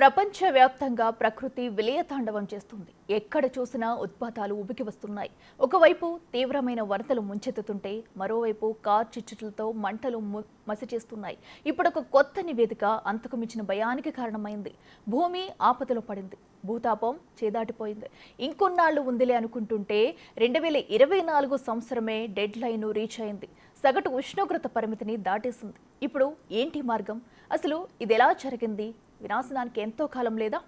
ప్రపంచవ్యాప్తంగా ప్రకృతి విలయతాండవం చేస్తుంది. ఎక్కడ చూసినా ఉత్పాతాలు ఉబికి వస్తున్నాయి. ఒకవైపు తీవ్రమైన వరదలు ముంచెత్తుతుంటే మరోవైపు కార్చిచ్చులతో మంటలు మసి చేస్తున్నాయి. ఇప్పుడు ఒక కొత్త నివేదిక అంతకు మించిన భయానికి కారణమైంది. భూమి ఆపదలో పడింది. భూతాపం చేదాటిపోయింది. ఇంకొన్నాళ్లు ఉందిలే అనుకుంటుంటే 2024 సంవత్సరమే డెడ్ లైన్ రీచ్ అయింది. సగటు ఉష్ణోగ్రత పరిమితిని దాటేసింది. ఇప్పుడు ఏంటి మార్గం? అసలు ఇది ఎలా జరిగింది? వినాశనానికి ఎంతో కాలం లేదా?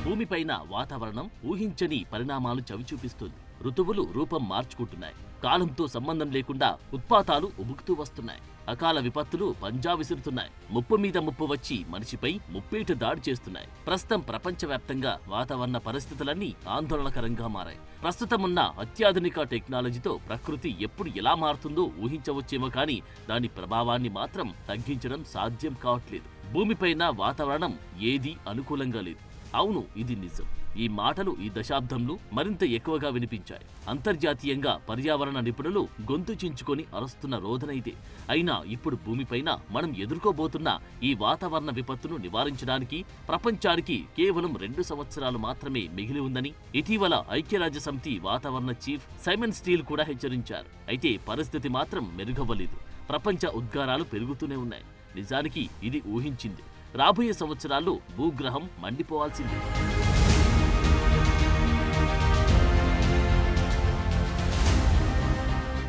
భూమిపైన వాతావరణం ఊహించని పరిణామాలు చవిచూపిస్తుంది. ఋతువులు రూపం మార్చుకుంటున్నాయి. కాలంతో సంబంధం లేకుండా ఉత్పాతాలు ఉబుకుతూ వస్తున్నాయి. అకాల విపత్తులు పంజా విసురుతున్నాయి. ముప్పు మీద ముప్పు వచ్చి మనిషిపై ముప్పేట దాడి చేస్తున్నాయి. ప్రస్తుతం ప్రపంచవ్యాప్తంగా వాతావరణ పరిస్థితులన్నీ ఆందోళనకరంగా మారాయి. ప్రస్తుతమున్న అత్యాధునిక టెక్నాలజీతో ప్రకృతి ఎప్పుడు ఎలా మారుతుందో ఊహించవచ్చేమో కానీ దాని ప్రభావాన్ని మాత్రం తగ్గించడం సాధ్యం కావట్లేదు. భూమిపైన వాతావరణం ఏదీ అనుకూలంగా లేదు. అవును, ఇది నిజం. ఈ మాటలు ఈ దశాబ్దంలో మరింత ఎక్కువగా వినిపించాయి. అంతర్జాతీయంగా పర్యావరణ నిపుణులు గొంతు చించుకొని అరుస్తున్న రోదన ఇదే. అయినా ఇప్పుడు భూమిపైన మనం ఎదుర్కోబోతున్న ఈ వాతావరణ విపత్తును నివారించడానికి ప్రపంచానికి కేవలం 2 సంవత్సరాలు మాత్రమే మిగిలి ఉందని ఇటీవల ఐక్యరాజ్యసమితి వాతావరణ చీఫ్ సైమన్ స్టీల్ కూడా హెచ్చరించారు. అయితే పరిస్థితి మాత్రం మెరుగవ్వలేదు. ప్రపంచ ఉద్గారాలు పెరుగుతూనే ఉన్నాయి. నిజానికి ఇది ఊహించింది. రాబోయే సంవత్సరాల్లో భూగ్రహం మండిపోవాల్సిందే.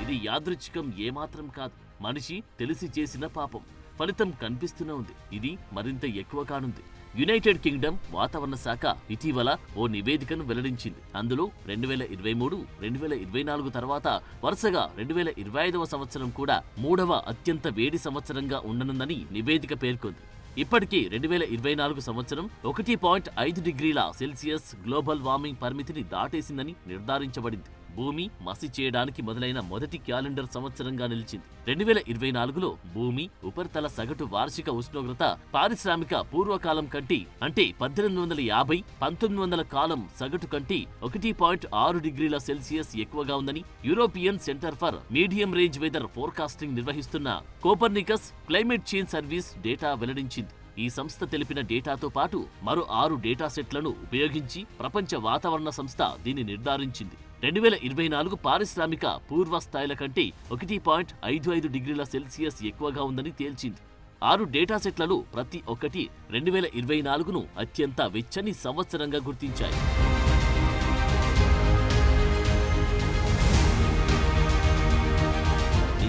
ఇది యాదృచ్ఛికం ఏమాత్రం కాదు. మనిషి తెలిసి చేసిన పాపం. ఫలితం కనిపిస్తూనే ఉంది. ఇది మరింత ఎక్కువ కానుంది. యునైటెడ్ కింగ్డమ్ వాతావరణ శాఖ ఇటీవల ఓ నివేదికను వెల్లడించింది. అందులో 2023, 2024 తర్వాత వరుసగా 2025వ సంవత్సరం కూడా 3వ అత్యంత వేడి సంవత్సరంగా ఉండనుందని నివేదిక పేర్కొంది. ఇప్పటికీ 2024 సంవత్సరం 1.5 డిగ్రీల సెల్సియస్ గ్లోబల్ వార్మింగ్ పరిమితిని దాటేసిందని నిర్ధారించబడింది. భూమి మసి చేయడానికి మొదలైన మొదటి క్యాలెండర్ సంవత్సరంగా నిలిచింది. 2024లో భూమి ఉపరితల సగటు వార్షిక ఉష్ణోగ్రత పారిశ్రామిక పూర్వకాలం కంటే అంటే 1850, 1900 కాలం సగటు కంటే 1.6 డిగ్రీల సెల్సియస్ ఎక్కువగా ఉందని European centre for medium range weather forecasting నిర్వహిస్తున్న Copernicus climate change service data వెల్లడించింది. ఈ సంస్థ తెలిపిన డేటాతో పాటు మరో 6 డేటా సెట్లను ఉపయోగించి ప్రపంచ వాతావరణ సంస్థ దీన్ని నిర్ధారించింది. 2024 పారిశ్రామిక పూర్వ స్థాయిల కంటే 1.55 డిగ్రీల సెల్సియస్ ఎక్కువగా ఉందని తేల్చింది. 6 డేటా సెట్లలో ప్రతి ఒక్కటి 2024ను అత్యంత వెచ్చని సంవత్సరంగా గుర్తించాయి.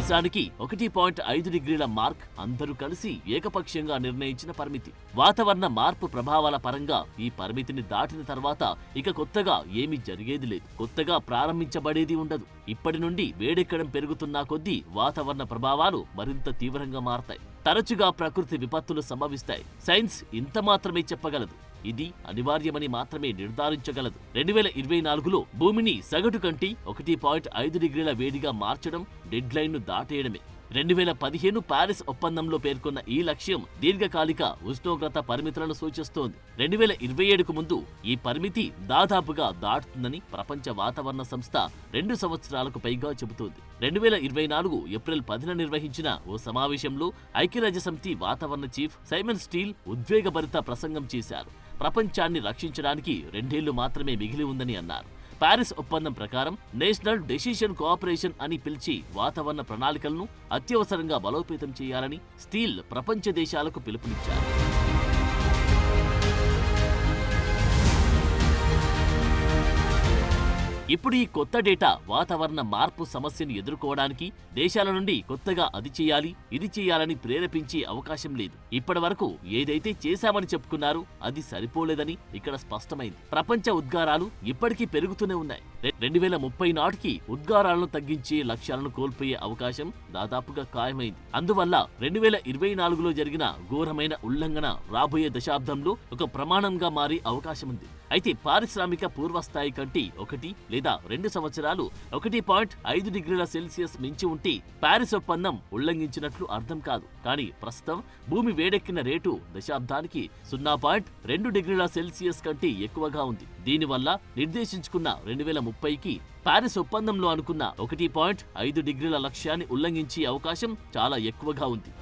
నిజానికి 1.5 డిగ్రీల మార్క్ అందరూ కలిసి ఏకపక్షంగా నిర్ణయించిన పరిమితి. వాతావరణ మార్పు ప్రభావాల పరంగా ఈ పరిమితిని దాటిన తర్వాత ఇక కొత్తగా ఏమీ జరిగేది లేదు. కొత్తగా ప్రారంభించబడేది ఉండదు. ఇప్పటి నుండి వేడెక్కడం పెరుగుతున్న కొద్దీ వాతావరణ ప్రభావాలు మరింత తీవ్రంగా మారతాయి. తరచుగా ప్రకృతి విపత్తులు సంభవిస్తాయి. సైన్స్ ఇంత మాత్రమే చెప్పగలదు. ఇది అనివార్యమని మాత్రమే నిర్ధారించగలదు. 2024లో భూమిని సగటు కంటే 1.5 డిగ్రీల వేడిగా మార్చడం డెడ్ లైన్ను దాటేయడమే. 2015 ప్యారిస్ ఒప్పందంలో పేర్కొన్న ఈ లక్ష్యం దీర్ఘకాలిక ఉష్ణోగ్రత పరిమితులను సూచిస్తోంది. 2027కు ముందు ఈ పరిమితి దాదాపుగా దాటుతుందని ప్రపంచ వాతావరణ సంస్థ 2 సంవత్సరాలకు పైగా చెబుతోంది. 2024 ఏప్రిల్ 10న నిర్వహించిన ఓ సమావేశంలో ఐక్యరాజ్యసమితి వాతావరణ చీఫ్ సైమన్ స్టీల్ ఉద్వేగభరిత ప్రసంగం చేశారు. ప్రపంచాన్ని రక్షించడానికి 2 ఏళ్లు మాత్రమే మిగిలి ఉందని అన్నారు. ప్యారిస్ ఒప్పందం ప్రకారం నేషనల్ డెసిషన్ కోఆపరేషన్ అని పిలిచి వాతావరణ ప్రణాళికలను అత్యవసరంగా బలోపేతం చేయాలని స్టీల్ ప్రపంచ దేశాలకు పిలుపునిచ్చారు. ఇప్పుడు ఈ కొత్త డేటా వాతావరణ మార్పు సమస్యను ఎదుర్కోవడానికి దేశాల నుండి కొత్తగా అది చేయాలి, ఇది చేయాలని ప్రేరేపించే అవకాశం లేదు. ఇప్పటి వరకు ఏదైతే చేశామని చెప్పుకున్నారో అది సరిపోలేదని ఇక్కడ స్పష్టమైంది. ప్రపంచ ఉద్గారాలు ఇప్పటికీ పెరుగుతూనే ఉన్నాయి. 2030 నాటికి ఉద్గారాలను తగ్గించే లక్ష్యాలను కోల్పోయే అవకాశం దాదాపుగా ఖాయమైంది. అందువల్ల 2024లో జరిగిన ఘోరమైన ఉల్లంఘన రాబోయే దశాబ్దంలో ఒక ప్రమాణంగా మారే అవకాశం ఉంది. అయితే పారిశ్రామిక పూర్వస్థాయి కంటే 1 లేదా 2 సంవత్సరాలు 1.5 డిగ్రీల సెల్సియస్ మించి ఉంటే ప్యారిస్ ఒప్పందం ఉల్లంఘించినట్లు అర్థం కాదు. కానీ ప్రస్తుతం భూమి వేడెక్కిన రేటు దశాబ్దానికి 0.2 డిగ్రీల సెల్సియస్ కంటే ఎక్కువగా ఉంది. దీనివల్ల నిర్దేశించుకున్న 2030కి ప్యారిస్ ఒప్పందంలో అనుకున్న 1.5 డిగ్రీల లక్ష్యాన్ని ఉల్లంఘించే అవకాశం చాలా ఎక్కువగా ఉంది.